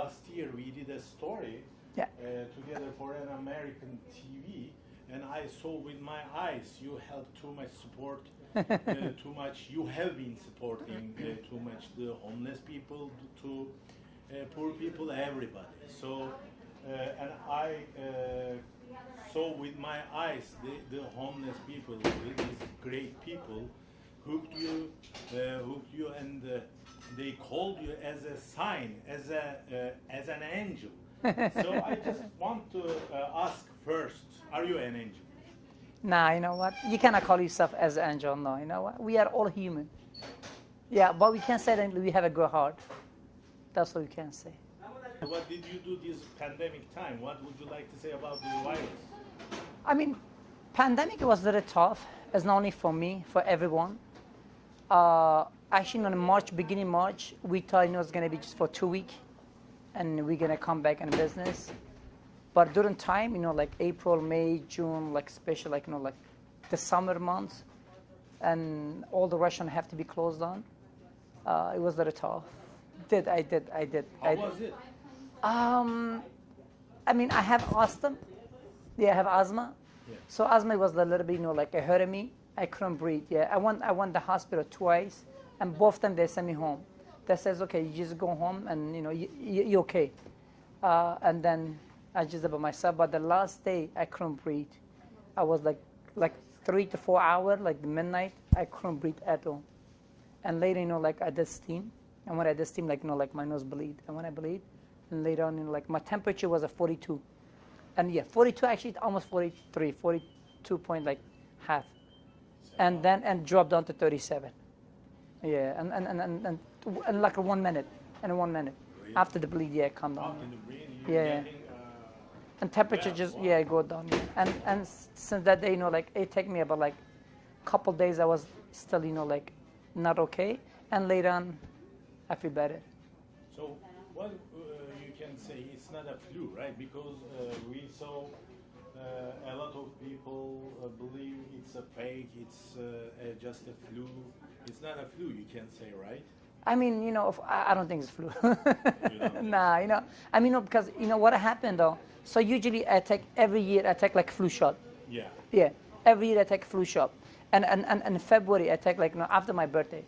last year we did a story Yeah. together for an American TV, and I saw with my eyes you have too much support, too much. You have been supporting too much the homeless people, to poor people, everybody. So, and I saw with my eyes the homeless people, these great people, hooked you, and they called you as a sign, as an angel. So I just want to ask first, are you an angel? Nah, you know what? You cannot call yourself as an angel. No, you know what? We are all human. Yeah, but we can say that we have a good heart. That's what we can say. What did you do this pandemic time? What would you like to say about the virus? I mean, pandemic was very tough. It's not only for me, for everyone. Actually, in March, beginning March, we thought it was going to be just for 2 weeks, and we're going to come back in business. But during time, you know, like April, May, June, like especially like, you know, like the summer months, and all the restaurants have to be closed down. It was very tough. I did. How was it? I mean, I have asthma. Yeah, I have asthma. Yeah. So asthma was a little bit, you know, like it hurt me. I couldn't breathe. Yeah, I went the hospital twice, and both times they sent me home. They says, okay, you just go home, and you know, you're okay. And then I just did by myself. But the last day, I couldn't breathe. I was like 3 to 4 hours, like midnight. I couldn't breathe at all. And later, you know, like I did steam. And when I did steam, like, you know, like my nose bleed. And when I bleed, and later on, you know, like my temperature was at 42. And yeah, 42, actually almost 43, 42 point like half. And then dropped down to 37. Yeah, and like 1 minute, and 1 minute. Really? After the bleed, yeah, calm down. After the bleed, you're Yeah. getting, And temperature just, yeah, go down. Yeah. And since that day, you know, like it took me about like couple days, I was still, you know, like not okay. And later on, I feel better. So what you can say, it's not a flu, right? Because we saw a lot of people believe it's a fake, it's just a flu. It's not a flu, you can say, right? I mean, you know, I don't think it's flu. You don't think Nah, you know, I mean, no, because you know what happened though. So usually every year I take like flu shot. Yeah. Yeah, every year I take flu shot, and in February I take like, you know, after my birthday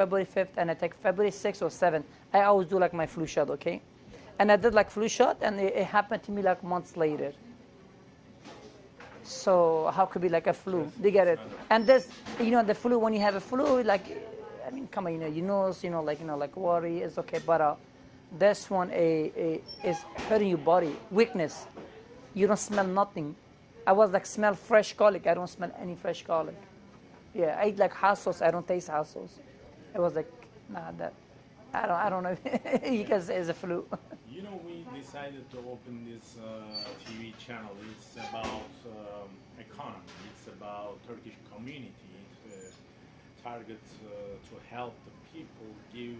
February 5th, and I take February 6th or 7th. I always do like my flu shot, okay? And I did like flu shot, and it happened to me like months later. So how could be like a flu? They get it. And this, you know, the flu, when you have a flu, like, I mean, come on, you know, your nose, you know, like worry is okay, but this one is hurting your body, weakness. You don't smell nothing. I was like smell fresh garlic. I don't smell any fresh garlic. Yeah, I eat like hot sauce. I don't taste hot sauce. It was like, nah, that I don't know if you can say it's a flu. You know, we decided to open this TV channel. It's about economy. It's about Turkish community. It targets to help the people, give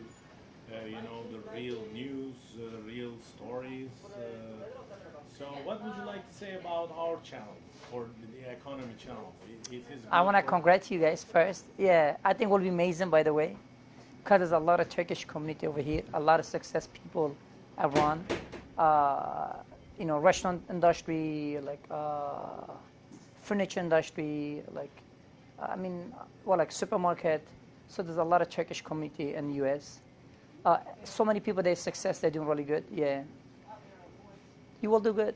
you know, the real news, real stories. So what would you like to say about our channel, or the economy channel? It is I want to good for- congratulate you guys first. Yeah, I think it will be amazing, by the way, because there's a lot of Turkish community over here, a lot of success people around. You know, restaurant industry, like furniture industry, like I mean, well, like supermarket. So there's a lot of Turkish community in the U.S. So many people, they success, they're doing really good. Yeah, you will do good.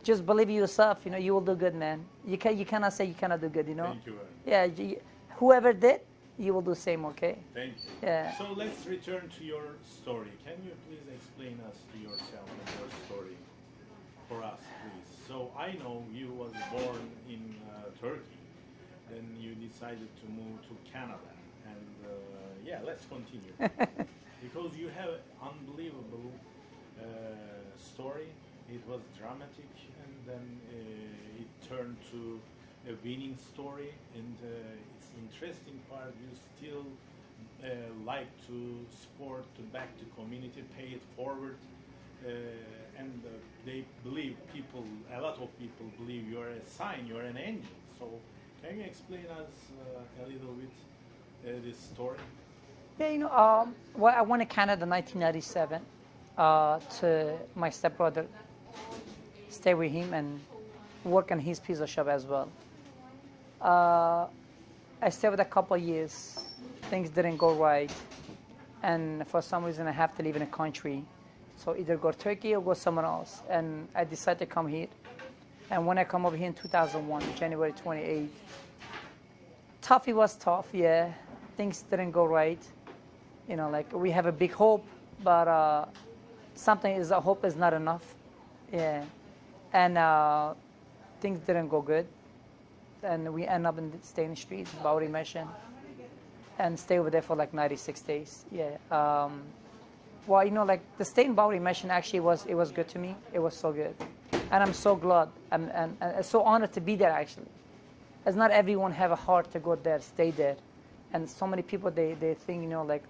Just believe in yourself. You know, you will do good, man. You cannot say you cannot do good. You know. Thank you very much. Yeah, whoever did, you will do same. Okay. Thank you. Yeah. So let's return to your story. Can you please explain us to yourself and your story for us, please? So I know you was born in Turkey, then you decided to move to Canada, and yeah, let's continue because you have an unbelievable story. It was dramatic, and then it turned to a winning story, and it's interesting part, you still like to support, to back the community, pay it forward, and they believe, people, a lot of people believe you are a sign, you are an angel. So can you explain us a little bit this story? Yeah, you know, well, I went to Canada in 1997. to my stepbrother, stay with him and work on his pizza shop as well. I stayed with a couple of years. Things didn't go right, and for some reason I have to live in a country. So either go to Turkey or go somewhere else. And I decided to come here. And when I come over here in 2001, January 28th, it was tough, yeah. Things didn't go right. You know, like we have a big hope, but hope is not enough, yeah. And things didn't go good. And we end up staying in the streets, Bowery Mission, and stay over there for like 96 days, yeah. Well, you know, like the stay in Bowery Mission actually it was good to me. It was so good. And I'm so glad and so honored to be there actually. As not everyone have a heart to go there, stay there. And so many people, they think, you know, like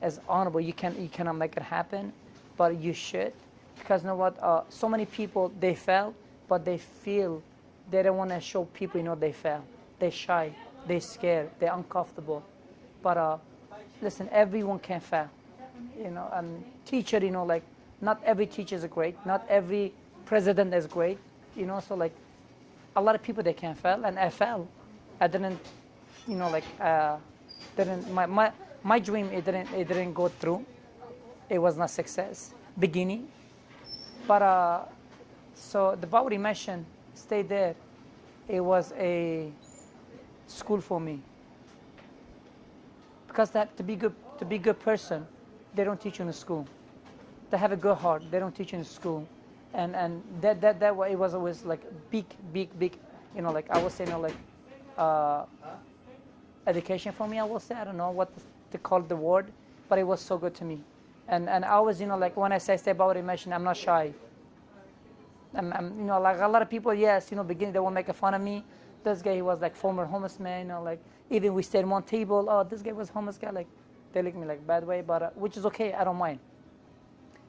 as honorable, you cannot make it happen, but you should. Because you know what, so many people, they fail, but they feel they don't want to show people, you know, they fail. They're shy, they're scared, they're uncomfortable. But listen, everyone can fail. You know, and teacher, you know, like not every teacher is great, not every president is great, you know, so like a lot of people, they can fail, and I fell. I didn't, you know, like my dream, it didn't go through. It was not success beginning, but so the Bowery Mission, stayed there. It was a school for me, because that to be good person, they don't teach you in school. They have a good heart, they don't teach you in school. And that way it was always like big, you know, like I would say, you know, like education for me, I will say. I don't know what to call the word, but it was so good to me. And I was, you know, like when I say stay Bowery Mission, I'm not shy. I'm, you know, like a lot of people, yes, you know, beginning they will make fun of me. This guy, he was like former homeless man, you know, like even we stayed in one table, oh, this guy was homeless guy, like they look at me like bad way, but which is okay, I don't mind.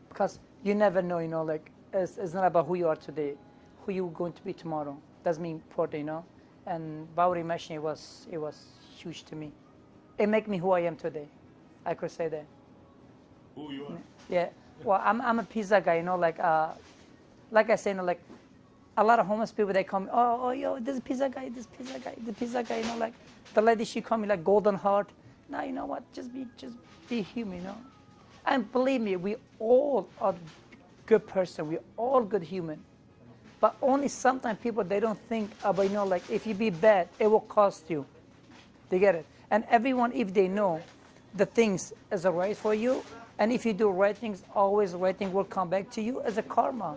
Because you never know, you know, like it's not about who you are today, who you're going to be tomorrow. That's me important, you know. And Bowery Mission, it was huge to me. It made me who I am today. I could say that. Who you are? Yeah. Well, I'm a pizza guy, you know, like I say, you know, like a lot of homeless people, they come, oh, yo, this pizza guy, the pizza guy, you know, like the lady, she call me like golden heart. Now, you know what? Just be human, you know. And believe me, we all are good person. We're all good human. But only sometimes people, they don't think about, you know, like if you be bad, it will cost you. They get it. And everyone, if they know the things is right for you, and if you do right things, always right thing will come back to you as a karma.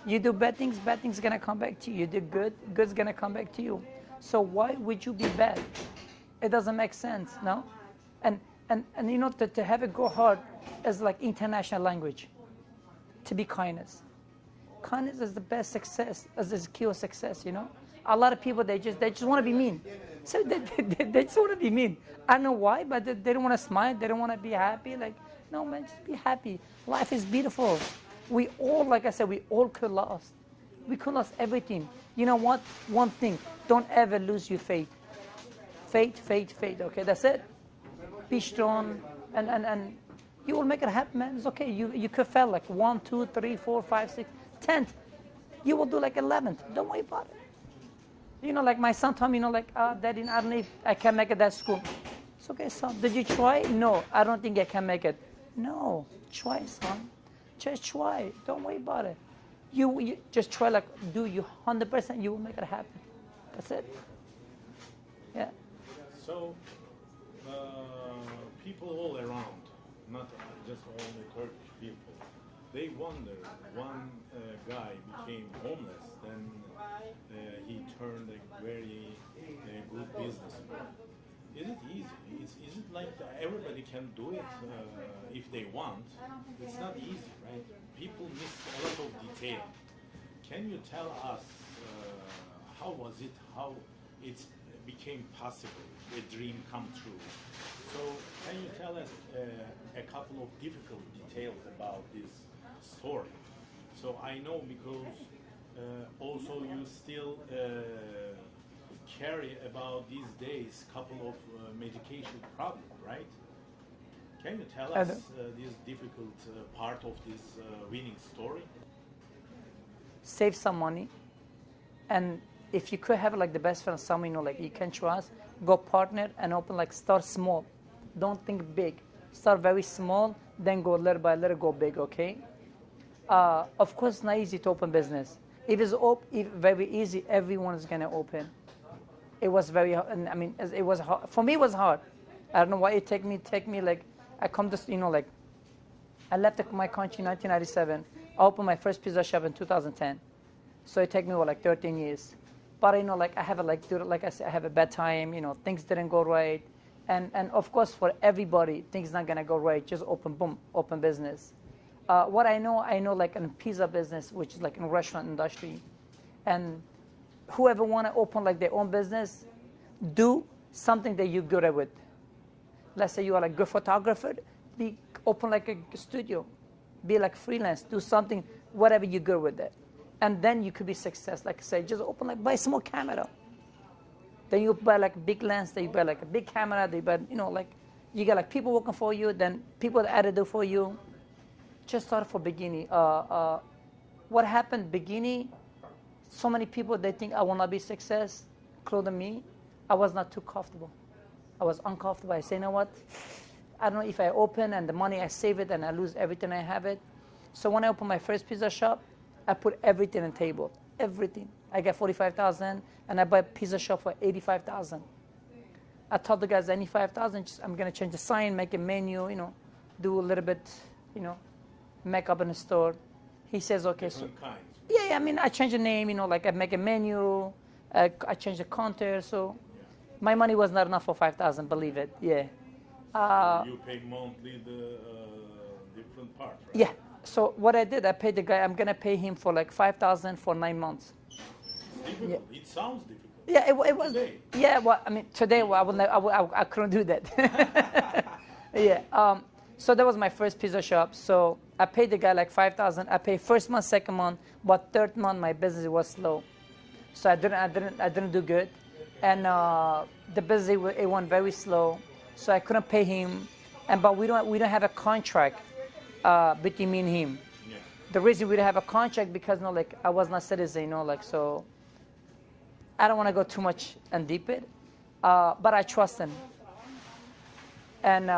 You do bad things gonna come back to you. You do good's gonna come back to you. So why would you be bad? It doesn't make sense, no? And you know, to have a good heart is like international language. To be kindness. Kindness is the best success, as the key of success, you know? A lot of people, they just want to be mean. So they just want to be mean. I don't know why, but they don't want to smile. They don't want to be happy. Like, no, man, just be happy. Life is beautiful. We all, like I said, we all could lost. We could lost everything. You know what? One thing, don't ever lose your faith. Faith, okay? That's it. Be strong, and you will make it happen, man. It's okay. You could fail like 1, 2, 3, 4, 5, 6, 10th. You will do like 11th. Don't worry about it. You know, like my son told me, you know, like, Daddy, I don't know if I can make it that school. It's okay, son. Did you try? No, I don't think I can make it. No, try, son. Just try. Don't worry about it. You just try, like, do you 100%, you will make it happen. That's it. Yeah. So, people all around, not just only Turkish people, they wonder, one guy became homeless, then he turned a very good businessman. Is it easy? Is it like everybody can do it if they want? It's not easy, right? People miss a lot of detail. Can you tell us how was it, how it became possible, a dream come true? So can you tell us a couple of difficult details about this story? So I know because also you still carry about these days couple of medication problems, right? Can you tell I us know. this difficult part of this winning story? Save some money, and if you could have like the best friend, someone like you can trust, go partner and open like start small. Don't think big. Start very small, then go little by little, go big. Okay. Of course, it's not easy to open business. If very easy, everyone is gonna open. It was very hard, and I mean, it was hard. For me, it was hard. I don't know why it take me like, I come to, like, I left my country in 1997. I opened my first pizza shop in 2010. So it took me, like 13 years. But, like, I have like I said, I have a bad time, things didn't go right. And of course, for everybody, things not gonna go right. Just open business. What I know like in pizza business, which is like in restaurant industry. And whoever want to open like their own business, do something that you're good at with. Let's say you are like a good photographer, open like a studio, be like freelance, do something, whatever you're good with it. And then you could be success. Like I say, just open like, buy a small camera. Then you buy like a big lens, then you buy like a big camera, then you buy, like, you got like people working for you, then people that edit for you. Just start for beginning. What happened beginning, so many people, they think I will not be success, including me. I was not too comfortable. I was uncomfortable. I say, you know what? I don't know if I open and the money I save it and I lose everything I have it. So when I opened my first pizza shop, I put everything on the table, everything. I get 45,000 and I buy a pizza shop for 85,000. I told the guys 95,000. I'm gonna change the sign, make a menu, do a little bit, makeup in the store. He says, okay. Different kinds. Yeah, I mean, I change the name, like I make a menu, I change the counter. So my money was not enough for 5,000, believe it. Yeah. You pay monthly the different part, right? Yeah. So what I did, I paid the guy. I'm gonna pay him for like 5,000 for 9 months. It's difficult. Yeah. It sounds difficult. Yeah, it was. Today. Yeah. Well, I mean, today I couldn't do that. Yeah. So that was my first pizza shop. So I paid the guy like 5,000. I paid first month, second month, but third month my business was slow. So I didn't do good, and the business it went very slow. So I couldn't pay him, but we don't have a contract between me and him. Yeah. The reason we don't have a contract because like I was not citizen, like so. I don't want to go too much and deep it, but I trust him. And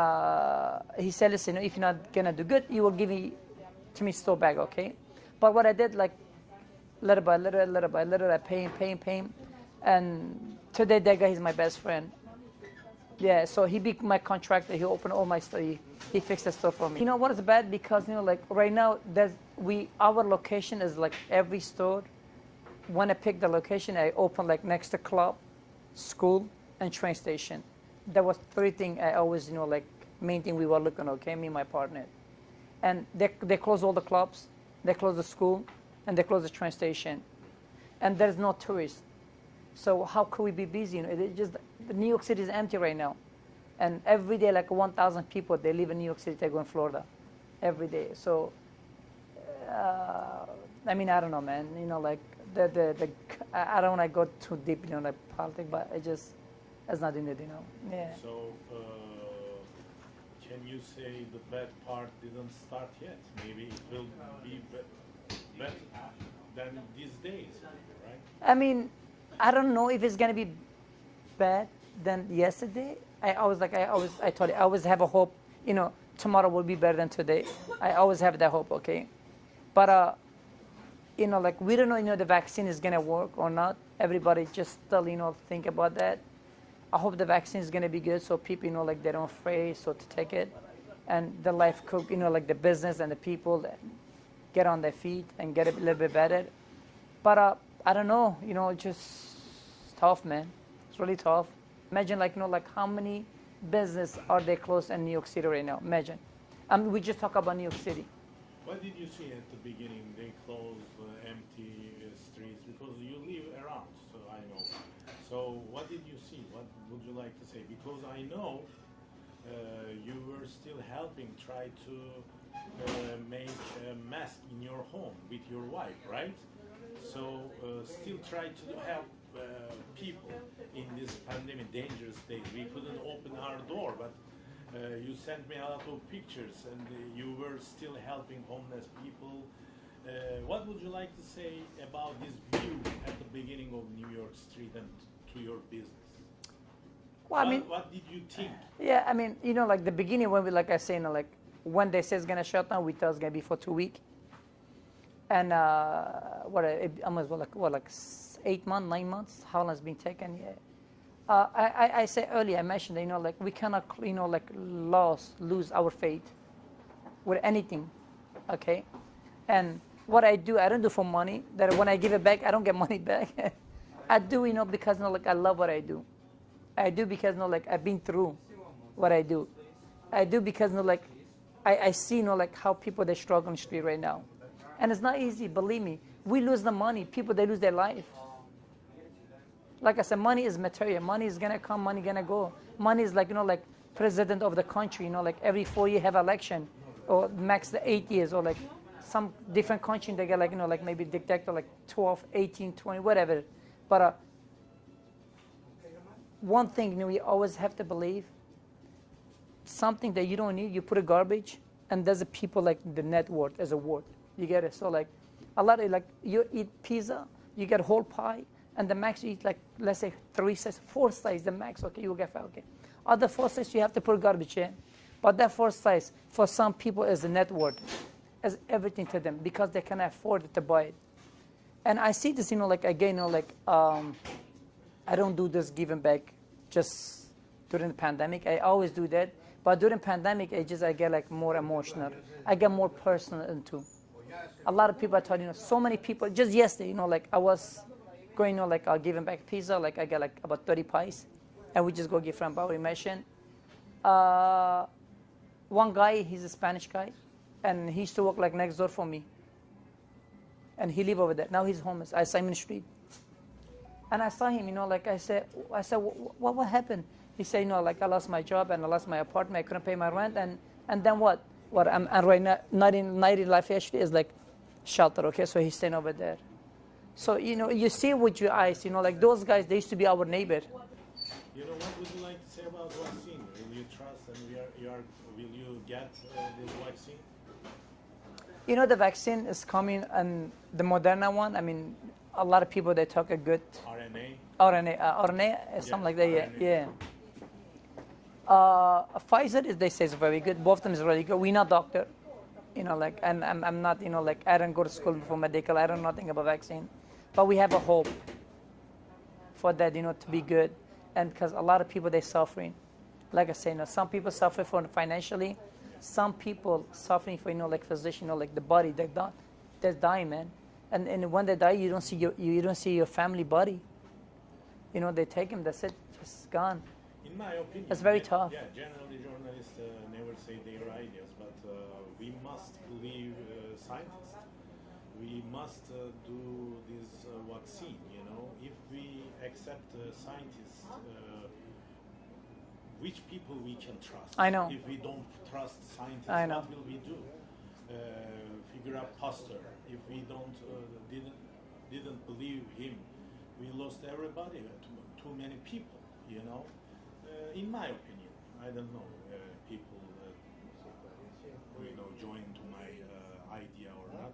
he said, listen, if you're not gonna do good, you will give me to me store back, okay? But what I did, like little by little, I pay him, and today that guy is my best friend. Yeah, so he became my contractor. He opened all my store. He fixed the store for me. You know what is bad? Because like right now, our location is like every store. When I pick the location, I open like next to club, school, and train station. That was three things I always, like main thing we were looking, okay, me and my partner. And they close all the clubs, they close the school, and they close the train station. And there's no tourists. So how could we be busy? It just, New York City is empty right now. And every day, like 1,000 people, they live in New York City, they go in Florida. Every day. So, I mean, I don't know, man. Like, I don't want to go too deep, like politics, but it's not in it, Yeah. So, can you say the bad part didn't start yet? Maybe it will be better than these days, right? I mean, I don't know if it's gonna be bad than yesterday. I told you, I always have a hope. Tomorrow will be better than today. I always have that hope. Okay, but like we don't know, the vaccine is gonna work or not. Everybody just still, think about that. I hope the vaccine is gonna be good, so people, like they don't afraid, so to take it, and the life could, like the business and the people get on their feet and get a little bit better. But I don't know, just tough, man. It's really tough. Imagine, like like how many business are they closed in New York City right now? Imagine. We just talk about New York City. What did you see at the beginning? They closed empty streets because you live around, so I know. So what did you see? What would you like to say? Because I know you were still helping try to make a mask in your home with your wife, right? So still try to help people in this pandemic dangerous days. We couldn't open our door, but You sent me a lot of pictures, and you were still helping homeless people. What would you like to say about this view at the beginning of New York Street and to your business? Well, I mean, what did you think? yeah, I mean, like the beginning when we, like I say, like when they say it's gonna shut down, we thought it's gonna be for 2 weeks, and it almost like 8 months, 9 months. How long it's been taken? Yeah. I said earlier, I mentioned, like we cannot, like lose our faith with anything, okay? And what I do, I don't do for money. That when I give it back, I don't get money back. I do, because like I love what I do. I do because like I've been through what I do. I do because like I see like how people they struggle on the street right now, and it's not easy. Believe me, we lose the money. People they lose their life. Like I said, money is material. Money is gonna come. Money gonna go. Money is like like president of the country. Like every 4 years have election, or max the 8 years, or like some different country they get like like maybe dictator like 12, 18, 20, whatever. But one thing we always have to believe, something that you don't need, you put a garbage, and there's a people like the net worth as a word. You get it? So like a lot of like you eat pizza, you get whole pie, and the max you eat like let's say 3 slices, 4 slices the max. Okay, you will get fat. Okay, other 4 slices you have to put garbage in, but that 4 slice for some people is the net worth, is everything to them because they can afford it to buy it. And I see this, like again, like I don't do this giving back just during the pandemic. I always do that, but during pandemic, I get like more emotional. I get more personal into. A lot of people I told so many people. Just yesterday, like I was going, like giving back pizza. Like I get like about 30 pies, and we just go give from Bowery Mission. One guy, he's a Spanish guy, and he used to work like next door for me. And he live over there. Now he's homeless. I saw him in the street. And I saw him, like I said, what happened? He said, like I lost my job and I lost my apartment. I couldn't pay my rent. And then what? I'm right now, 90 life actually is like shelter, okay? So he's staying over there. So, you see with your eyes, like those guys, they used to be our neighbor. What would you like to say about vaccine? Will you trust and will you get this vaccine? The vaccine is coming, and the Moderna one, I mean, a lot of people, they talk a good... RNA, something like that, yeah. Pfizer, they say is very good. Both of them is really good. We're not doctor, like, and I'm not, like, I don't go to school for medical. I don't know nothing about vaccine. But we have a hope for that, to be good. And because a lot of people, they're suffering. Like I say, some people suffer financially. Some people suffering for, like physician, like the body, they're dying, man. And when they die, you don't see your family body. They take him. That's it. Just gone. In my opinion, it's very tough. Yeah, generally journalists never say their ideas, but we must believe scientists. We must do this vaccine. If we accept scientists, which people we can trust? I know. If we don't trust scientists, what will we do? Figure out Pasteur. If we didn't believe him, we lost everybody. Too many people. In my opinion, I don't know people join to my idea or not.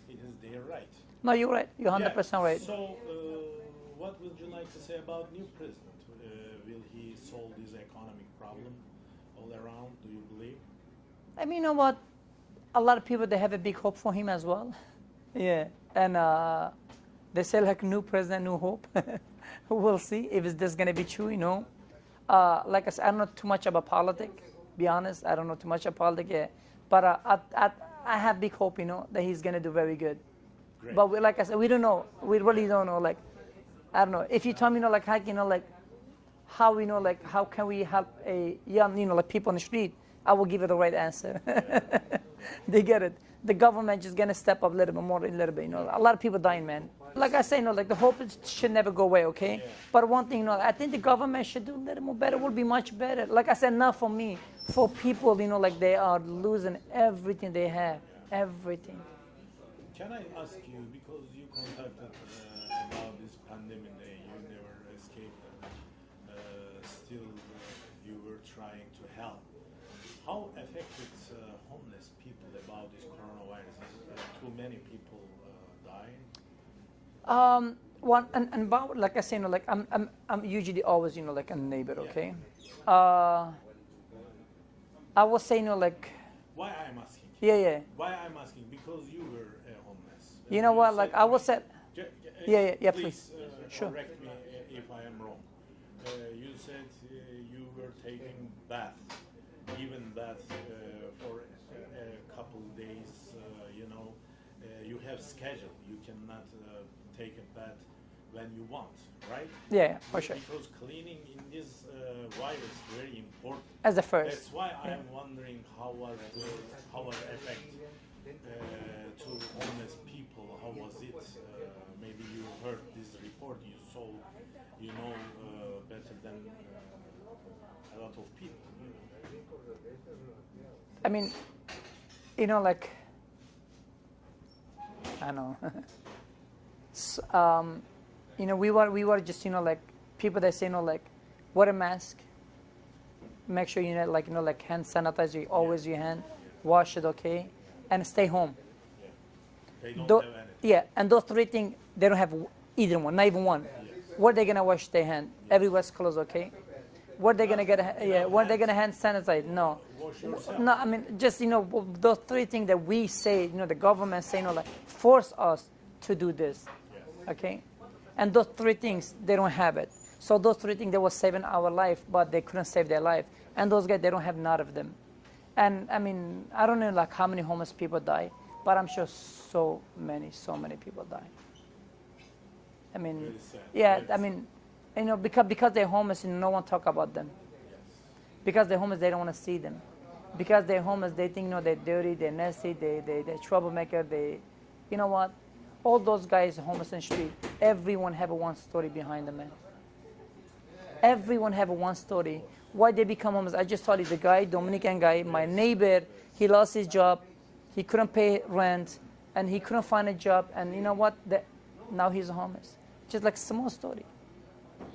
It is their right. No, you're right. You're 100% right. So, what would you like to say about new president? Will he solve this economic problem all around? Do you believe? I mean, you know what? A lot of people, they have a big hope for him as well. Yeah, and they say like new president, new hope. We'll see if this going to be true. Like I said, I don't know too much about politics. Be honest, I don't know too much about politics. Yeah, but I have big hope. That he's going to do very good. Great. But like I said, we don't know. We really don't know. Like, I don't know. If you tell me, like how, like how like how can we help a young, like people on the street, I will give you the right answer. They get it. The government just gonna step up a little bit more, a little bit. A lot of people dying, man. Like I say, like the hope should never go away, okay? Yeah. But one thing, I think the government should do a little more better. Will be much better. Like I said, not for me, for people, like they are losing everything they have, everything. Can I ask you, because you contacted about this pandemic, you never escaped it. Still, you were trying to help. about this coronavirus? Is too many people dying? One and about, like I say, like I'm usually always, like a neighbor, okay. I was saying, like. Why I'm asking? Yeah. Why I'm asking? Because you were homeless. You know what? Like I was said. Yeah. Please. Sure. Correct me if I am wrong. You said you were taking bath, even bath for a couple days. You have schedule. You cannot take a bath when you want, right? Yeah, for sure. Because cleaning in this virus is very important. As the first. That's why I'm wondering how was effect to homeless people. How was it? Maybe you heard this report. You saw, better than a lot of people. I mean, like I know. So, we were just like people that say like wear a mask, make sure like hand sanitizer, always your hand, wash it, okay, and stay home. They don't have anything. Yeah, and those three things they don't have either one, not even one. Where they gonna wash their hand? Everywhere's closed, okay. Where they gonna get? Where they gonna hand sanitize? No. Wash yourself. No, I mean just those three things that we say, the government say, like force us to do this, okay, and those three things they don't have it. So those three things they were saving our life, but they couldn't save their life, and those guys they don't have none of them. And I mean I don't know like how many homeless people die, but I'm sure so many people die. I mean, yeah, I mean, because they're homeless, no one talk about them. Because they're homeless, they don't want to see them. Because they're homeless, they think they're dirty, they're nasty, they're troublemaker. You know what? All those guys homeless in the street, everyone have one story behind them, man. Everyone have one story. Why they become homeless? I just told you the guy, Dominican guy, my neighbor, he lost his job, he couldn't pay rent, and he couldn't find a job, and you know what? Now he's homeless. Just like small story.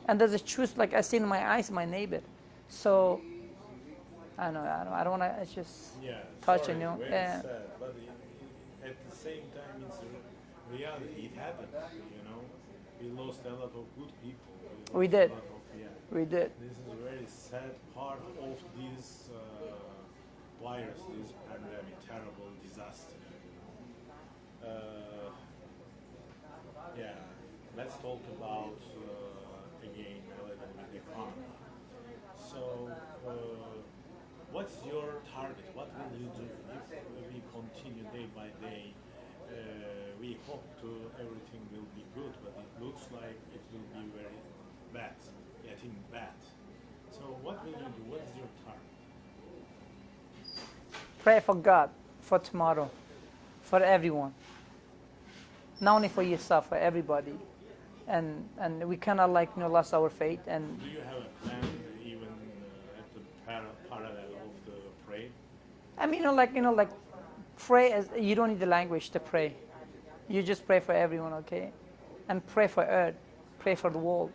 And there's a truth, like I see in my eyes, my neighbor. So, I don't want to. It's just touching you. Very sad, but at the same time, it's reality. It happened. We lost a lot of good people. We did. We did. This is a very sad part of this virus, this pandemic, terrible disaster. Let's talk about again a little bit economy. So, what's your target? What will you do if we continue day by day? We hope everything will be good, but it looks like it will be very bad, getting bad. So, what will you do? What is your target? Pray for God, for tomorrow, for everyone. Not only for yourself, for everybody. And we cannot lost our faith. And do you have a plan even at the parallel of the prayer? I mean, like pray as you don't need the language to pray. You just pray for everyone, okay? And pray for earth, pray for the world,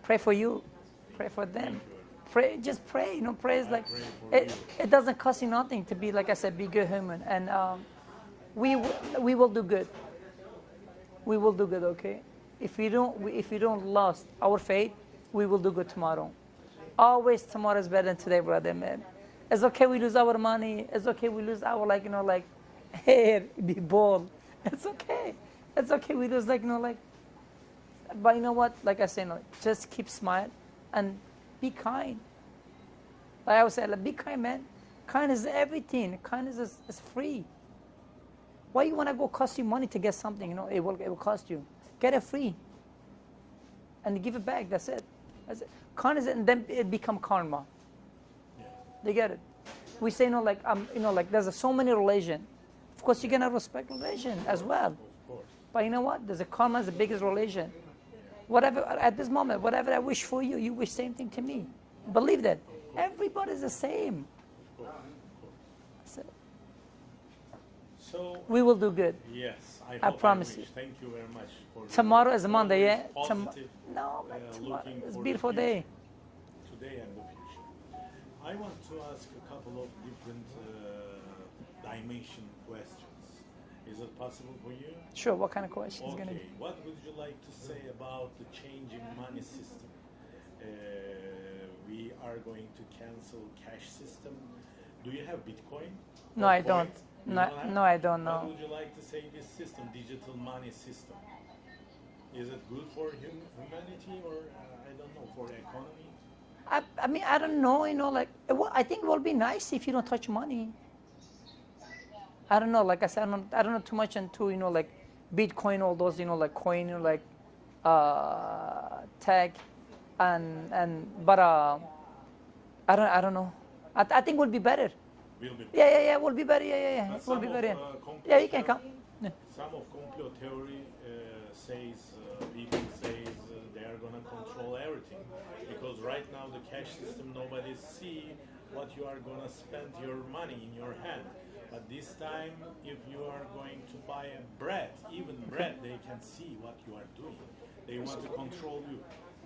pray for you, pray for them. Pray, just pray. Pray is like it doesn't cost you nothing to be, like I said, be good human. And we will do good. We will do good, okay? If you don't lose our faith, we will do good tomorrow. Always tomorrow is better than today, brother, man. It's okay we lose our money. It's okay we lose our hair, be bald. It's okay. It's okay we lose but you know what? Like I say, just keep smiling and be kind. Like I always say, be kind, man. Kindness is everything. Kindness is free. Why you want to go cost you money to get something? It will cost you. Get it free and give it back. That's it. Kindness, and then it become karma. They get it. We say there's so many religion. Of course, you're gonna respect religion as well. Of course. But you know what? There's a karma is the biggest religion. Whatever at this moment, whatever I wish for you, you wish same thing to me. Believe that. Everybody's the same. Of course. That's it. So we will do good. Yes, I promise you. Thank you very much for tomorrow is Monday, yeah. Positive, No, but tomorrow is a beautiful day. Today and the future. I want to ask a couple of different dimension questions. Is it possible for you? Sure. What kind of question is gonna Okay. be? What would you like to say about the changing money system? We are going to cancel cash system. Do you have Bitcoin? No, Or I don't. coins? You No, have? no, I don't What know. would you like to say this system, digital money system? Is it good for humanity or I don't know, for economy? I mean, I don't know. You know, like I think it will be nice if you don't touch money. I don't know. Like I said, I don't know too much into like Bitcoin, all those like coin, like tech, but I don't know. I think it would be better. Will be. Yeah. It will be better. Yeah. But It will some be of, better. complot Yeah, you can theory- come. Yeah. Some of complot theory says people say they are gonna control everything because right now the cash system nobody see what you are gonna spend your money in your hand. But this time, if you are going to buy a bread, even bread, they can see what you are doing. They want to control you.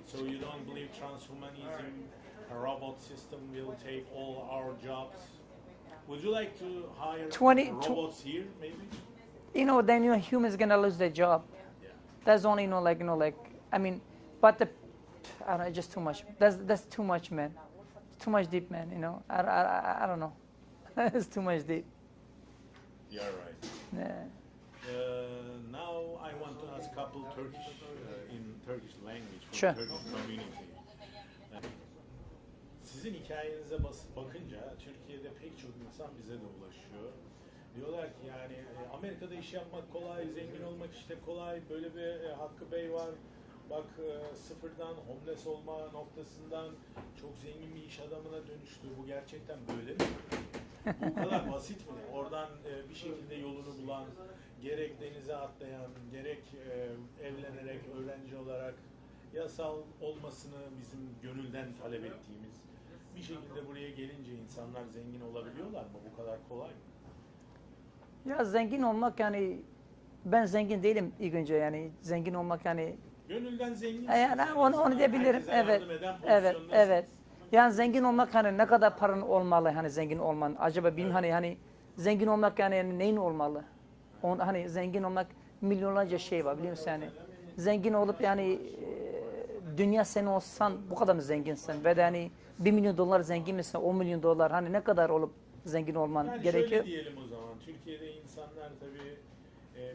So you don't believe transhumanism, a robot system will take all our jobs? Would you like to hire 20 robots here, maybe? Then humans gonna lose their job. Yeah. That's only like I mean, but I don't know, just too much. That's too much, man. It's too much deep, man. I don't know. It's too much deep. You're right. Yeah. Now I want to ask couple Turkish in Turkish language for Sure. Turkish community. Sizin hikayenize bakınca Türkiye'de pek çok insan bize de ulaşıyor. Diyorlar ki yani Amerika'da iş yapmak kolay, zengin olmak işte kolay. Böyle bir Hakkı Bey var. Bak sıfırdan homeless olma noktasından çok zengin bir iş adamına dönüştü. Bu gerçekten böyle mi? Bu kadar basit mi? Oradan bir şekilde yolunu bulan, gerek denize atlayan, gerek evlenerek, öğrenci olarak yasal olmasını bizim gönülden talep ettiğimiz bir şekilde buraya gelince insanlar zengin olabiliyorlar mı? Bu kadar kolay mı? Ya zengin olmak yani ben zengin değilim ilk önce yani zengin olmak yani Gönülden zengin. yani onu diyebilirim. Evet. Evet. Yani zengin olmak hani ne kadar paran olmalı hani zengin olman acaba bilmiyorum hani zengin olmak yani neyin olmalı? Hani zengin olmak milyonlarca şey var biliyor musun yani zengin olup yani dünya sen olsan bu kadar mı zenginsin ve de hani 1 milyon dolar zengin misin 10 milyon dolar hani ne kadar olup zengin olman yani gerekiyor? Şöyle diyelim o zaman Türkiye'de insanlar tabii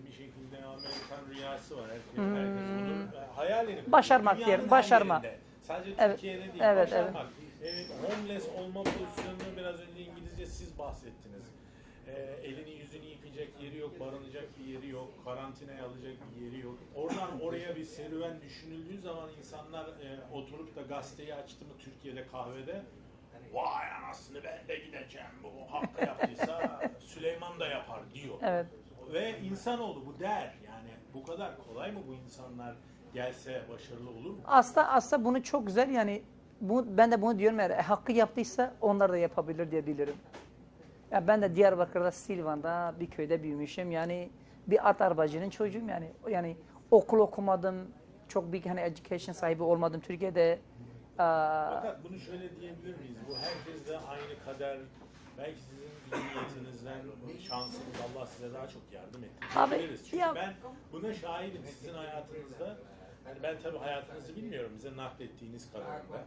bir şekilde Amerikan rüyası var. Herkes onun hayalini Başarmak dünyanın diyelim, her başarma. yerinde. Sadece Evet, Türkiye'de değil, evet, başarmak. Homeless olma pozisyonunu biraz önce İngilizce siz bahsettiniz. Elini yüzünü yıkayacak yeri yok, barınacak bir yeri yok, karantinaya alacak bir yeri yok. Oradan oraya bir serüven düşünüldüğü zaman insanlar oturup da gazeteyi açtı mı Türkiye'de kahvede vay anasını ben de gideceğim bu Hakkı yaptıysa Süleyman da yapar diyor. Evet. Ve insanoğlu bu der yani bu kadar kolay mı bu insanlar gelse başarılı olur mu? Aslında bunu çok güzel yani ben de bunu diyorum eğer hakkı yaptıysa onlar da yapabilir diye bilirim. Ya ben de Diyarbakır'da Silvan'da bir köyde büyümüşüm yani bir at arabacının çocuğum yani okul okumadım çok büyük hani education sahibi olmadım Türkiye'de. Fakat bunu şöyle diyebilir miyiz? Bu herkesle aynı kader. Belki sizin niyetinizden, şansınız Allah size daha çok yardım etti. Abi, diyebiliriz. Çünkü ya- ben buna şahidim sizin hayatınızda. Yani ben tabii hayatınızı bilmiyorum bize naklettiğiniz kadarıyla.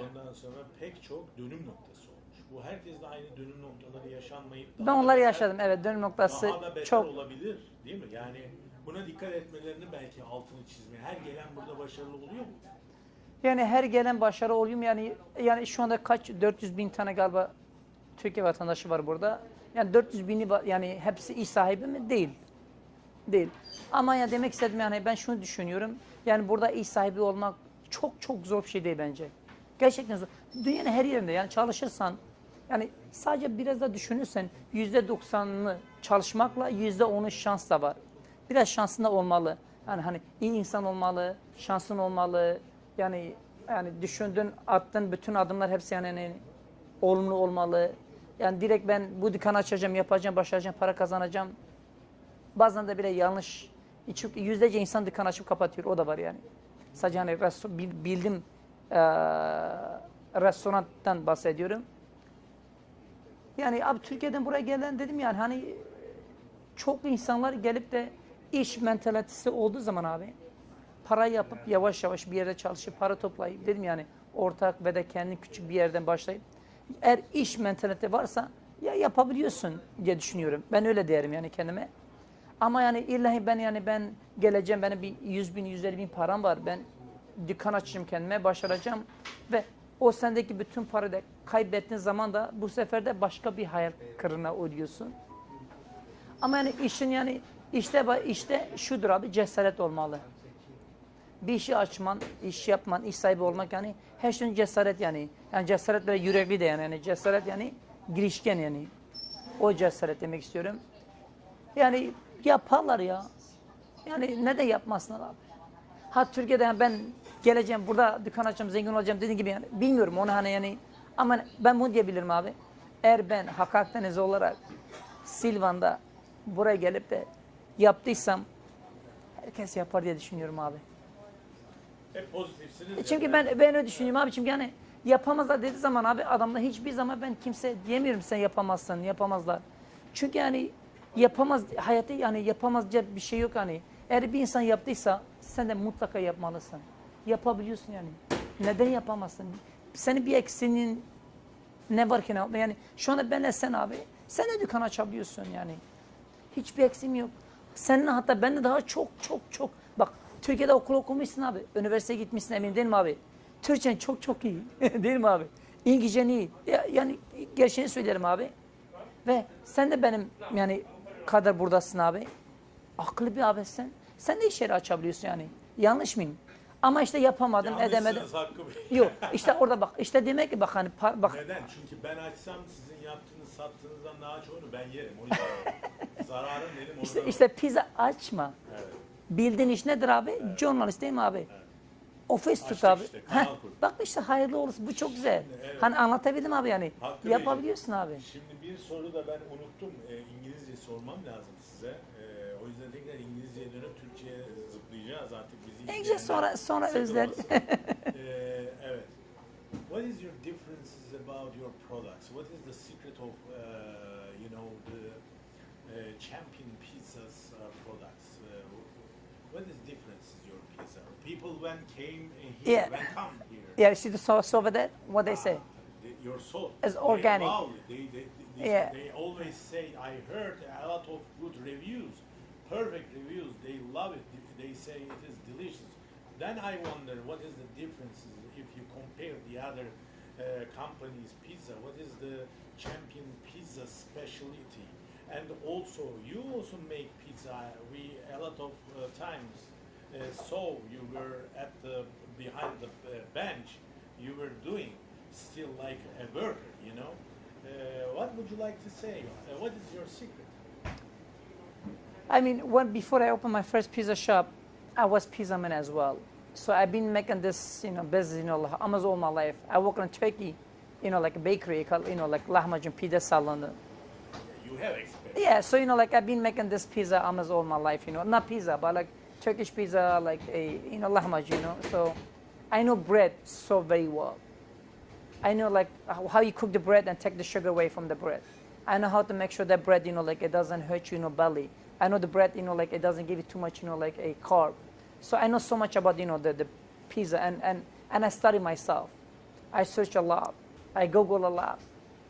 Ondan sonra pek çok dönüm noktası olmuş. Bu herkesle aynı dönüm noktaları yaşanmayıp Ben daha da onları beter- yaşadım evet dönüm noktası daha da beter çok. olabilir değil mi? Yani buna dikkat etmelerini belki altını çizmeye. Her gelen burada başarılı oluyor mu? Yani her gelen başarı oluyor mu? Yani şu anda kaç 400 bin tane galiba Türkiye vatandaşı var burada. Yani 400 bini yani hepsi iş sahibi mi? Değil. Değil. Ama ya demek istedim yani ben şunu düşünüyorum. Yani burada iş sahibi olmak çok çok zor bir şey değil bence. Gerçekten zor. Dünyanın her yerinde yani çalışırsan yani sadece biraz da düşünürsen %90'ını çalışmakla %10'u şans da var. Biraz şansın da olmalı. Yani hani iyi insan olmalı, şansın olmalı. Yani düşündün, attın bütün adımlar hepsi yani olumlu olmalı. Yani direkt ben bu dükkanı açacağım, yapacağım, başaracağım, para kazanacağım. Bazen de bile yanlış. Çünkü yüzlerce insan dükkan açıp kapatıyor. O da var yani. Sadece hani bildim restorandan bahsediyorum. Yani abi Türkiye'den buraya gelen dedim yani hani çok insanlar gelip de iş mentalitesi olduğu zaman abi para yapıp yavaş yavaş bir yerde çalışıp para toplayıp dedim yani ortak ve de kendi küçük bir yerden başlayıp eğer iş mentalite varsa ya yapabiliyorsun diye düşünüyorum. Ben öyle derim yani kendime. Ama yani illahi ben geleceğim benim bir 100 bin 150 bin param var. Ben dükkan açacağım kendime başaracağım ve o sendeki bütün parayı da kaybettiğin zaman da bu sefer de başka bir hayal kırığına uğruyorsun. Ama yani işin yani işte şudur abi cesaret olmalı. Bir işi açman, iş yapman, iş sahibi olmak yani her şeyin cesaret yani. Yani cesaret böyle yürekli de yani cesaret yani girişken yani. O cesaret demek istiyorum. Yani yaparlar ya. Yani ne de yapmasınlar abi. Ha Türkiye'de yani ben geleceğim burada dükkan açacağım zengin olacağım dediğim gibi yani bilmiyorum onu hani yani ama ben bunu diyebilirim abi. Eğer ben Hak Akdeniz olarak Silvan'da buraya gelip de yaptıysam herkes yapar diye düşünüyorum abi. Hep pozitifsiniz. Çünkü ben öyle düşünüyorum abi çünkü yani yapamazlar dediği zaman abi adamda hiçbir zaman ben kimse diyemiyorum sen yapamazsın yapamazlar. Çünkü yani yapamaz hayatta yani yapamaz diye bir şey yok hani. Eğer bir insan yaptıysa sen de mutlaka yapmalısın. Yapabiliyorsun yani. Neden yapamazsın? Senin bir eksiğinin ne var ki ne? Yani şu anda benle sen abi. Sen de dükkan açabiliyorsun yani. Hiçbir eksiğim yok. Senin hatta bende daha çok. Bak Türkiye'de okul okumuşsun abi. Üniversiteye gitmişsin emin değil mi abi? Türkçen çok iyi. Değil mi abi? İngilizcen iyi. Yani gerçeğini söylerim abi. Ve sen de benim yani kadar buradasın abi. Akıllı bir abisin. Sen de iş yeri açabiliyorsun yani. Yanlış mıyım? Ama işte yapamadım, edemedim. Yok işte orada bak. İşte demek ki bak hani bak. Neden? Çünkü ben açsam sizin yaptığınız sattığınızdan daha çoğunu ben yerim. O yüzden zararım benim orada. İşte pizza açma. Evet. Bildiğin iş nedir abi? Evet. Journalist değil mi abi? Evet. Ofis tut abi. Işte, bak işte hayırlı olsun. Bu çok güzel. Evet. Hani anlatabildim abi yani. Hakkı yapabiliyorsun abi. Şimdi bir soru da ben unuttum. İngilizce sormam lazım size. O yüzden tekrar İngilizceye dönüp Türkçe'ye zıplayacağız artık bizi. İngilizce sonra özler. Evet. What is your differences about your products? What is the secret of the champion pizzas products? What is differences your pizza? People when came here, when come here. Yeah, see the sauce over there? What they say? Your sauce. It's organic. They always say, I heard a lot of good reviews, perfect reviews. They love it. They say it is delicious. Then I wonder what is the differences if you compare the other companies' pizza. What is the champion pizza specialty? And also, you also make pizza. We a lot of times saw you were at the behind the bench. You were doing still like a worker, you know. What would you like to say? What is your secret? I mean, before I opened my first pizza shop, I was pizza man as well. So I've been making this, business, almost all my life. I work in Turkey, like a bakery called, like lahmacun pizza salon. You have experience. Yeah, so like I've been making this pizza almost all my life, not pizza, but like Turkish pizza, like a, lahmacun, So I know bread so very well. I know like how you cook the bread and take the sugar away from the bread. I know how to make sure that bread, like it doesn't hurt you, belly. I know the bread, like it doesn't give you too much, like a carb. So I know so much about, the pizza and I study myself. I search a lot. I Google a lot.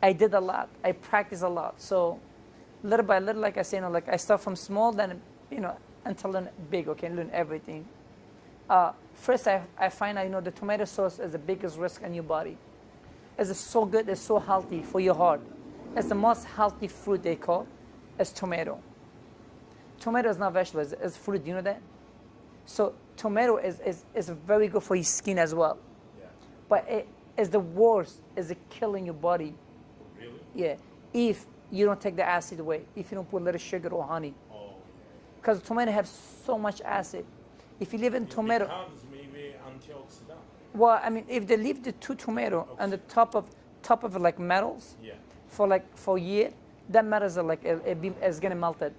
I did a lot. I practice a lot. So little by little, like I say, like I start from small, then, until I learn big, okay, learn everything. First, I find out, the tomato sauce is the biggest risk in your body. It's so good, it's so healthy for your heart. It's the most healthy fruit they call. It's tomato. Tomato is not vegetable, it's fruit, you know that? So tomato is very good for your skin as well. Yeah. But it is the worst, is it killing your body. Really? Yeah. If you don't take the acid away, if you don't put a little sugar or honey. Oh. Because tomato have so much acid. If you live in tomato. It becomes maybe antioxidant. Well, I mean, if they leave the two tomato on the top of it like metals, yeah, for a year, that metals are like it's gonna melted.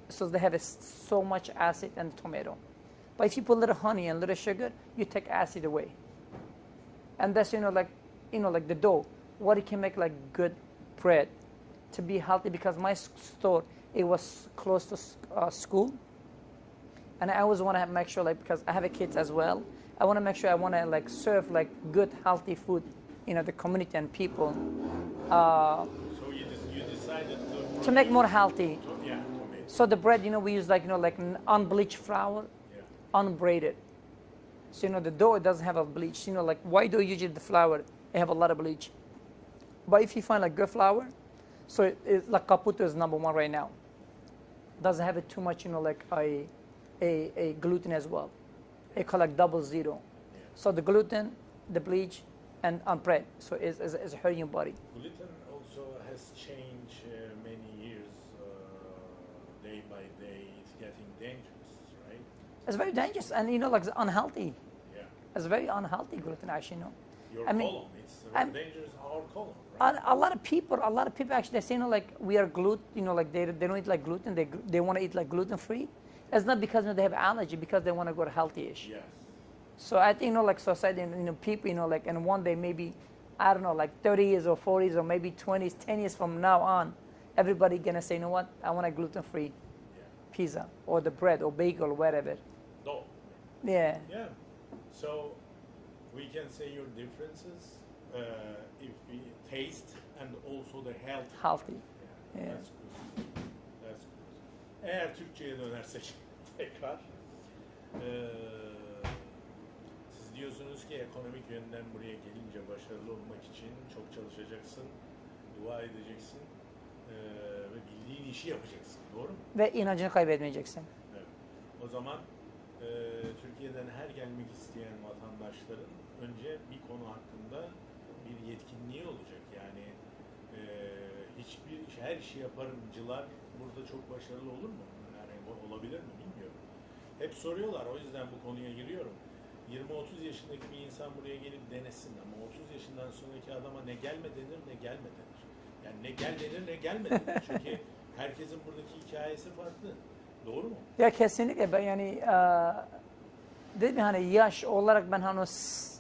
So they have so much acid in the tomato. But if you put a little honey and a little sugar, you take acid away. And that's like the dough. What it can make like good bread. to be healthy because my store, it was close to school. And I always want to make sure, like, because I have a kids as well, I want to make sure I want to like serve like good, healthy food, the community and people. So you decided to make more healthy. Yeah. So the bread, we use like unbleached flour, unbraided. So the dough, it doesn't have a bleach. Like white dough, usually the flour, it have a lot of bleach. But if you find like good flour, so it's like Caputo is number one right now. Doesn't have it too much, like a gluten as well. It called like 00. Yeah. So the gluten, the bleach, and bread. So it's hurting your body. Gluten also has changed many years, day by day. It's getting dangerous, right? It's very dangerous, and like it's unhealthy. Yeah. It's very unhealthy gluten, actually. Your colon, it's dangerous. Our colon. Right? A lot of people actually they say like we are gluten. Like they don't eat like gluten. They want to eat like gluten free. It's not because they have allergy, because they want to go to healthy-ish. Yes. So I think like society, people, like, and one day maybe, I don't know, like 30 years or 40s or maybe 20s, 10 years from now on, everybody gonna say, you know what, I want a gluten-free pizza or the bread or bagel or whatever. No. Yeah. Yeah. So we can say your differences if we taste and also the health. Healthy. Yeah. Yeah. That's good. That's good. Eğer Türkçe'ye dönersek tekrar siz diyorsunuz ki ekonomik yönden buraya gelince başarılı olmak için çok çalışacaksın, dua edeceksin ve bildiğin işi yapacaksın. Doğru mu? Ve inancını kaybetmeyeceksin. Evet. O zaman Türkiye'den her gelmek isteyen vatandaşların önce bir konu hakkında bir yetkinliği olacak. Yani her işi yaparımcılar burada çok başarılı olur mu? Yani olabilir mi bilmiyorum. Hep soruyorlar, o yüzden bu konuya giriyorum. 20-30 yaşındaki bir insan buraya gelip denesin ama 30 yaşından sonraki adama ne gelme denir ne gelme denir. Yani ne gel denir ne gelme denir. Çünkü herkesin buradaki hikayesi farklı. Doğru mu? Ya kesinlikle, ben yani dedim ya, hani yaş olarak ben hani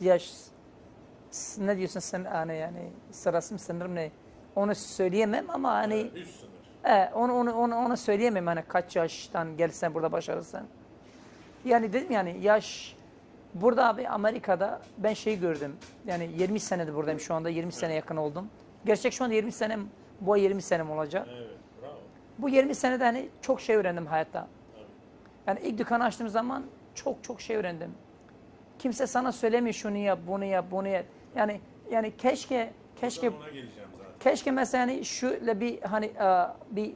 yaş ne diyorsun sen, hani yani sırası mı sınırım ne, onu söyleyemem ama hani Üst sınır. onu söyleyemem, hani kaç yaştan gelsen burada başarırsan. Yani dedim yani yaş burada abi, Amerika'da ben şey gördüm. Yani 20 senedir buradayım şu anda, 20 sene yakın oldum. Gerçek şu anda 20 senem, bu ay 20 senem olacak. Evet, bravo. Bu 20 senede hani çok şey öğrendim hayatta. Tabii. Yani ilk dükkanı açtığım zaman çok şey öğrendim. Kimse sana söylemiyor şunu yap, bunu yap, bunu yap. Yani keşke ona geleceğim zaten. Keşke mesela hani şöyle bir hani bir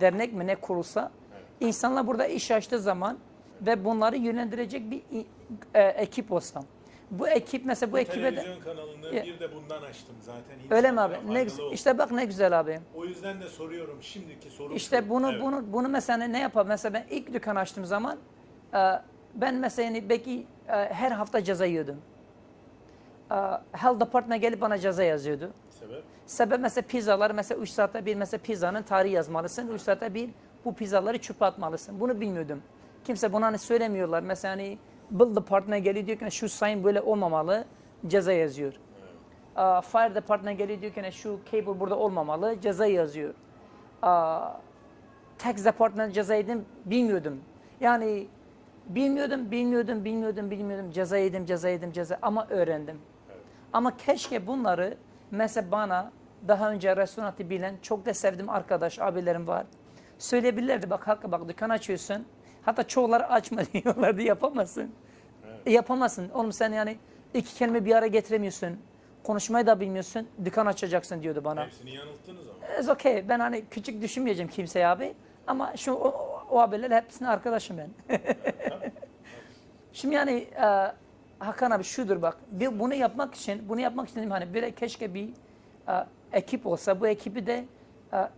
dernek mi ne kurulsa, evet. İnsanlar burada iş açtığı zaman ve bunları yönlendirecek bir ekip olsa. Bu ekip mesela bu ekibe de televizyon kanalını bir de bundan açtım zaten. Öyle mi abi? İşte bak ne güzel abi. O yüzden de soruyorum. Şimdiki sorum İşte şu. bunu mesela ne yapalım? Mesela ben ilk dükkan açtığım zaman ben mesela yani belki her hafta ceza yiyordum. Health Department'a gelip bana ceza yazıyordu. Sebep mesela pizzalar, mesela 3 saatte bir mesela pizzanın tarihi yazmalısın. 3 saatte bir bu pizzaları çöpe atmalısın. Bunu bilmiyordum. Kimse buna hani söylemiyorlar. Mesela hani Bill Department'a geliyor diyor ki şu sayın böyle olmamalı, ceza yazıyor. Fire Department'a geliyor diyor ki şu cable burada olmamalı, ceza yazıyor. Tax Department'a ceza yedim, bilmiyordum. Yani bilmiyordum. Ceza yedim ama öğrendim. Evet. Ama keşke bunları mesela bana daha önce restoranı bilen çok da sevdiğim arkadaş, abilerim var. Söyleyebilirlerdi, bak dükkan açıyorsun. Hatta çoğuları açma diyorlardı, yapamazsın. Evet. Yapamazsın. Oğlum sen yani 2 kelime bir araya getiremiyorsun. Konuşmayı da bilmiyorsun. Dükkan açacaksın diyordu bana. Hepsini yanılttınız ama. It's okay. Ben hani küçük düşünmeyeceğim kimseye abi. Ama o abiler hepsinin arkadaşım ben. Evet. Şimdi yani Hakan abi şudur bak. Bunu yapmak için dedim hani bir keşke bir ekip olsa, bu ekibi de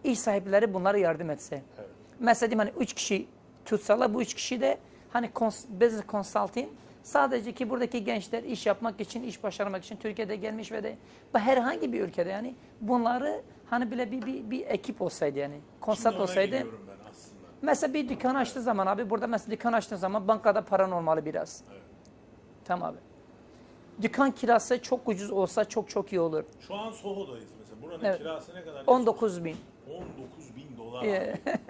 iş sahipleri bunlara yardım etse. Evet. Mesela diyeyim hani 3 kişi tutsalar, bu 3 kişi de hani business consulting, sadece ki buradaki gençler iş yapmak için, iş başarmak için Türkiye'de gelmiş ve de herhangi bir ülkede yani bunları hani bile bir ekip olsaydı, yani konsept olsaydı. Mesela bir dükkan açtığı zaman abi, burada mesela dükkan açtığı zaman bankada paran olmalı biraz. Evet. Tamam abi. Dükkan kirası çok ucuz olsa çok iyi olur. Şu an SoHo'dayız mesela. Buranın kirası ne kadar? 19.000. Allah Yeah. razı olsun.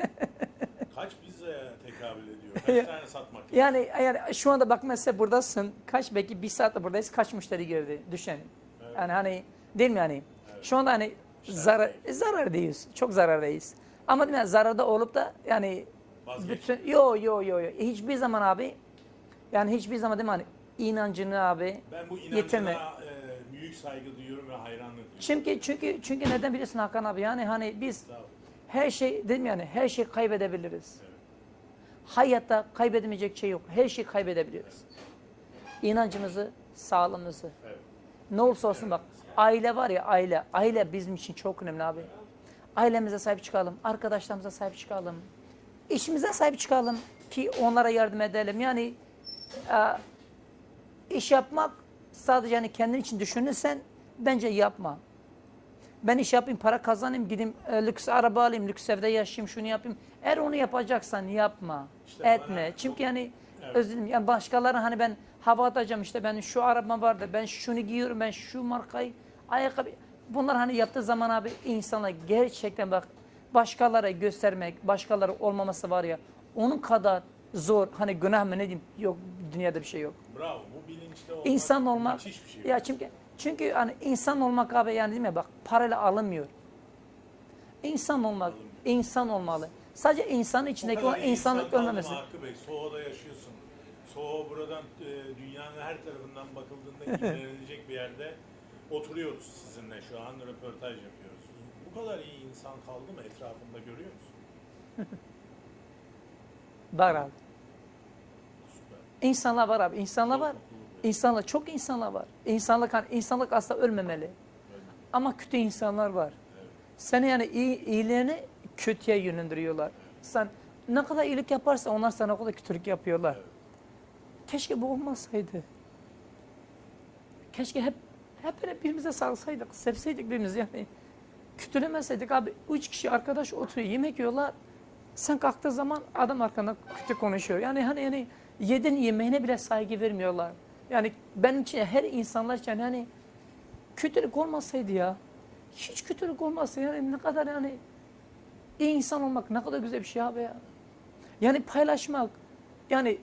Kaç pizzaya tekabül ediyor? Kaç tane satmak lazım? Yani şu anda bak mesela buradasın. Kaç belki bir saatte buradayız. Kaç müşteri girdi? Düşün. Evet. Yani hani değil mi yani? Evet. Şu anda hani zarardayız. Çok zarardayız. Ama değil mi, zararda olup da yani Vazgeç. bütün yo. Hiçbir zaman abi yani hiçbir zaman değil mi hani inancını abi Ben bu inancına yitirme. büyük saygı duyuyorum ve hayranlık duyuyorum. Çünkü neden biliyorsun Hakan abi? Yani hani biz Sağ ol. her şey değil mi yani her şeyi kaybedebiliriz. Evet. Hayatta kaybedemeyecek şey yok. Her şeyi kaybedebiliriz. İnancımızı, sağlığımızı. Evet. Ne olursa olsun bak. Aile var ya aile. Aile bizim için çok önemli abi. Ailemize sahip çıkalım. Arkadaşlarımıza sahip çıkalım. İşimize sahip çıkalım ki onlara yardım edelim. Yani iş yapmak sadece yani kendin için düşünürsen bence yapma. Ben iş yapayım, para kazanayım, gideyim lüks araba alayım, lüks evde yaşayayım, şunu yapayım. Eğer onu yapacaksan yapma, İşte etme. bana Çünkü çok- yani Evet. özür dilerim, yani başkaları hani ben hava atacağım işte ben şu arabam vardı, ben şunu giyiyorum, ben şu markayı, ayakkabı. Bunlar hani yaptığı zaman abi insana gerçekten bak başkalara göstermek, başkaları olmaması var ya onun kadar zor hani günah mı ne diyeyim yok dünyada bir şey yok. Bravo. Bu bilinçte olmak İnsan olmak müthiş bir şey. ya çünkü hani insan olmak abi yani değil mi bak parayla alınmıyor. İnsan olmak insan olmalı. Sadece insanın içindeki o iyi insanlık insan kaldı mı ölmemesi. Hakkı Bey? SoHo'da yaşıyorsun. SoHo buradan dünyanın her tarafından bakıldığında ilgilenilecek bir yerde oturuyoruz sizinle şu an röportaj yapıyoruz. Bu kadar iyi insan kaldı mı etrafında görüyor musun? Var abi. Süper. İnsanlar var abi. İnsanlar Çok var. mutluluk veriyor. İnsanlar çok insanlar var. İnsanlık aslında ölmemeli. Öyle. Ama kötü insanlar var. Evet. Seni yani iyiliğini kötüye yönlendiriyorlar. Sen ne kadar iyilik yaparsan onlar sana o kadar kötülük yapıyorlar. Evet. Keşke bu olmasaydı. Keşke hep böyle birbirimize sarılsaydık, sevseydik birbirimizi yani. Kötülemeseydik abi. 3 kişi arkadaş oturuyor, yemek yiyorlar. Sen kalktığı zaman adam arkanda kötü konuşuyor. Yani yedin yemeğine bile saygı vermiyorlar. Yani benim için her insanlar için yani kötülük olmasaydı ya. Hiç kötülük olmasa yani ne kadar yani iyi insan olmak ne kadar güzel bir şey abi ya. Yani paylaşmak. Yani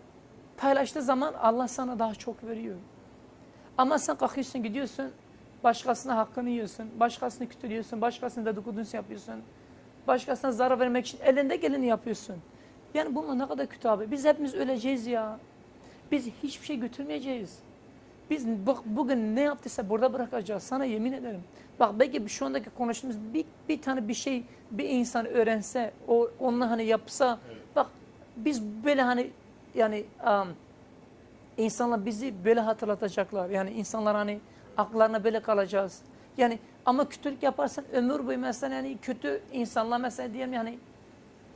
paylaştığı zaman Allah sana daha çok veriyor. Ama sen kalkıyorsun gidiyorsun başkasına hakkını yiyorsun. Başkasını kötülüyorsun. Başkasını dedikodunu yapıyorsun. Başkasına zarar vermek için elinde geleni yapıyorsun. Yani bunlar ne kadar kötü abi. Biz hepimiz öleceğiz ya. Biz hiçbir şey götürmeyeceğiz. Biz bak bugün ne yaptıysa burada bırakacağız. Sana yemin ederim. Bak belki şu andaki konuştuğumuz bir tane bir şey bir insan öğrense, onunla hani yapsa. Evet. Bak biz böyle hani yani insanlar bizi böyle hatırlatacaklar. Yani insanlar hani aklarına böyle kalacağız. Yani ama kötülük yaparsan ömür boyu mesela yani kötü insanlar mesela diyelim yani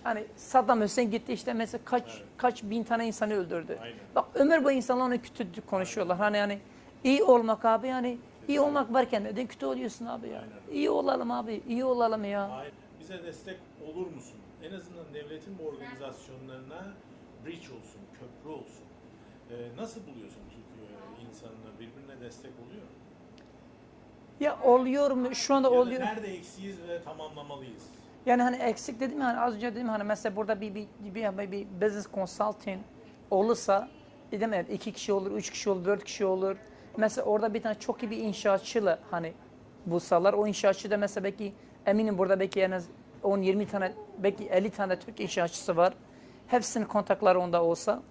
hani Saddam Hüseyin gitti işte mesela kaç bin tane insanı öldürdü. Aynen. Bak ömür boyu insanlar onu kötü konuşuyorlar. Hani yani iyi olmak abi yani iyi olmak varken neden kötü oluyorsun abi ya. Aynen. İyi olalım abi iyi olalım ya. Aynen. Bize destek olur musun? En azından devletin bu organizasyonlarına bridge olsun, köprü olsun. Nasıl buluyorsun Türk insanını birbirine destek oluyor mu? Ya oluyor mu? Şu anda Ya da oluyor. nerede eksiyiz ve tamamlamalıyız? Yani hani eksik dedim hani az önce dedim hani mesela burada bir business consulting olursa dedim evet 2 kişi olur, 3 kişi olur, 4 kişi olur. Mesela orada bir tane çok iyi bir inşaatçıyla hani bulsalar o inşaatçı da mesela belki eminim burada belki en az 10-20 tane belki 50 tane Türk inşaatçısı var. Hepsinin kontakları onda olsa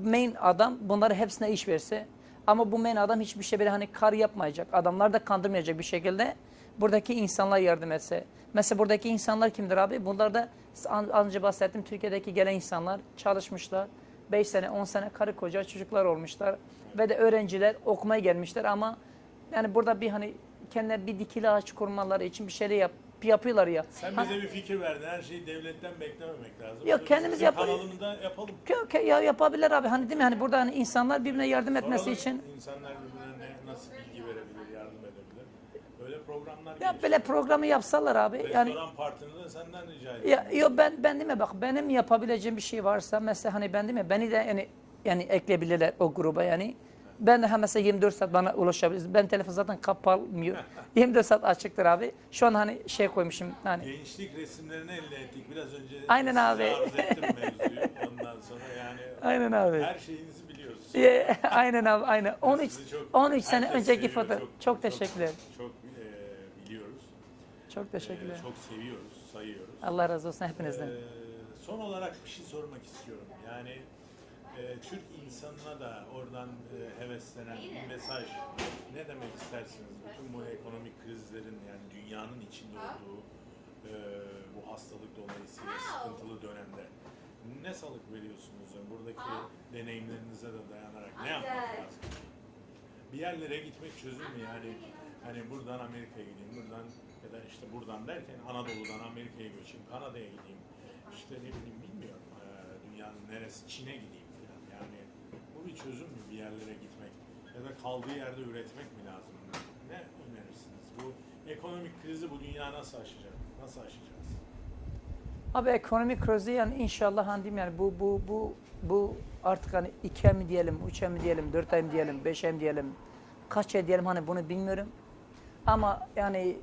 main adam bunları hepsine iş verse ama bu main adam hiçbir şey böyle hani kar yapmayacak. Adamlar da kandırmayacak bir şekilde buradaki insanlar yardım etse. Mesela buradaki insanlar kimdir abi? Bunlar da az önce bahsettim Türkiye'deki gelen insanlar çalışmışlar. 5 sene 10 sene karı koca çocuklar olmuşlar. Ve de öğrenciler okumaya gelmişler ama yani burada bir hani kendine bir dikili ağaç kurmaları için bir şeyler yapıyorlar ya. Sen bize bir fikir verdin. Her şeyi devletten beklememek lazım. Yok, Biz kendimiz bizim yapalım. kanalımızda yapalım. Ya yapabilir abi hani değil mi? Hani burada hani insanlar birbirine yardım etmesi Soralım, için. İnsanlar birbirine nasıl bilgi verebilir, yardım edebilir. Böyle programlar Ya gelişiyor. böyle programı yapsalar abi. Yani Restoran partini de senden rica ediyorum. ben değil mi bak benim yapabileceğim bir şey varsa mesela hani ben değil mi beni de yani ekleyebilirler o gruba yani. Ben de mesela 24 saat bana ulaşabilirsiniz. Ben telefon zaten kapalmıyor. 24 saat açıktır abi. Şu an hani şey koymuşum hani. Gençlik resimlerini elde ettik. Biraz önce Aynen size abi. arz ettim mevzuyu. Ondan sonra yani Aynen abi. her şeyinizi biliyoruz. Aynen abi aynen. 13 Sizi çok- 13 sene herkes önceki seviyor, fotoğraf. Çok teşekkürler. Çok biliyoruz. Çok teşekkürler. Çok seviyoruz, sayıyoruz. Allah razı olsun hepinizden. Son olarak bir şey sormak istiyorum. Yani Türk insanına da oradan heveslenen bir mesaj ne demek istersiniz? Bütün bu ekonomik krizlerin yani dünyanın içinde olduğu bu hastalık dolayısıyla sıkıntılı dönemde ne salık veriyorsunuz? Yani buradaki deneyimlerinize de dayanarak ne yapmak lazım? Bir yerlere gitmek çözüm mü yani? Hani buradan Amerika'ya gideyim, buradan ya da işte buradan derken Anadolu'dan Amerika'ya göçeyim, Kanada'ya gideyim. İşte ne bileyim bilmiyorum. Dünyanın neresi, Çin'e gideyim falan. Yani bu bir çözüm mü bir yerlere gitmek? Ya da kaldığı yerde üretmek mi lazım? Ne önerirsiniz? Bu ekonomik krizi bu dünya nasıl aşacak? Nasıl aşacağız? Abi ekonomik krizi yani inşallah hani diyeyim yani bu artık hani 2 ay mı diyelim, 3 ay mı diyelim, 4 ay mı diyelim, 5 ay mı diyelim, kaç ay diyelim hani bunu bilmiyorum. Ama yani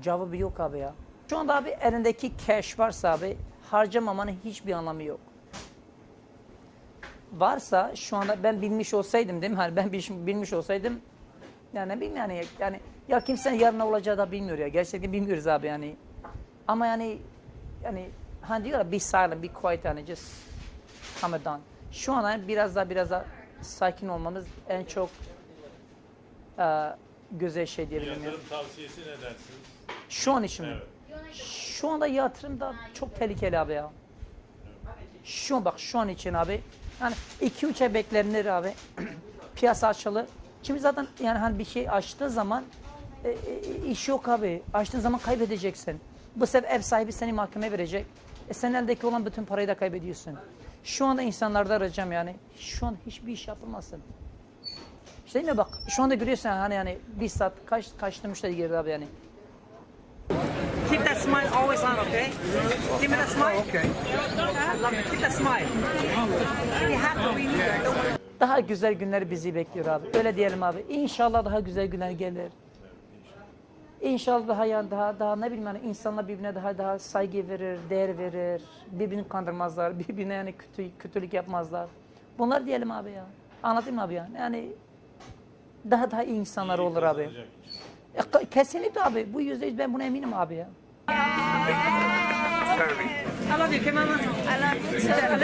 cevabı yok abi ya. Şu anda abi elindeki cash varsa abi harcamamanın hiçbir anlamı yok. Varsa şu anda ben bilmiş olsaydım değil mi? Hani ben bilmiş olsaydım yani ne bileyim yani ya kimsenin yarın ne olacağı da bilmiyor ya. Gerçekten bilmiyoruz abi yani. Ama yani hani diyorlar be silent, be quiet yani just calm it down. Şu an yani biraz daha sakin olmamız en çok güzel şey diyebilirim. Yatırım tavsiyesi ne dersiniz? Şu an için mi? Evet. Şu anda yatırım da çok tehlikeli abi ya. Şu an için abi. Yani 2-3 ay beklenir abi. Piyasa açılır. Şimdi zaten yani hani bir şey açtığı zaman iş yok abi. Açtığın zaman kaybedeceksin. Bu sefer ev sahibi seni mahkemeye verecek. Senin eldeki olan bütün parayı da kaybediyorsun. Şu anda insanlarda arayacağım yani. Şu an hiçbir iş yapılmasın. İşte değil mi bak şu anda görüyorsun hani bir saat kaçta müşteri girdi abi yani. Keep that smile always on, okay? Give me that smile. Okay. Keep that smile. We have to renew that. Daha güzel günler bizi bekliyor abi. Öyle diyelim abi. İnşallah daha güzel günler gelir. İnşallah daha ne bileyim yani insanlar birbirine daha saygı verir, değer verir. Birbirini kandırmazlar, birbirine yani kötülük yapmazlar. Bunlar diyelim abi ya. Anladın mı abi ya? Yani daha iyi insanlar olur abi. Kesinlikle abi. Bu %100 ben buna eminim abi ya. I love you. Come on. I love you.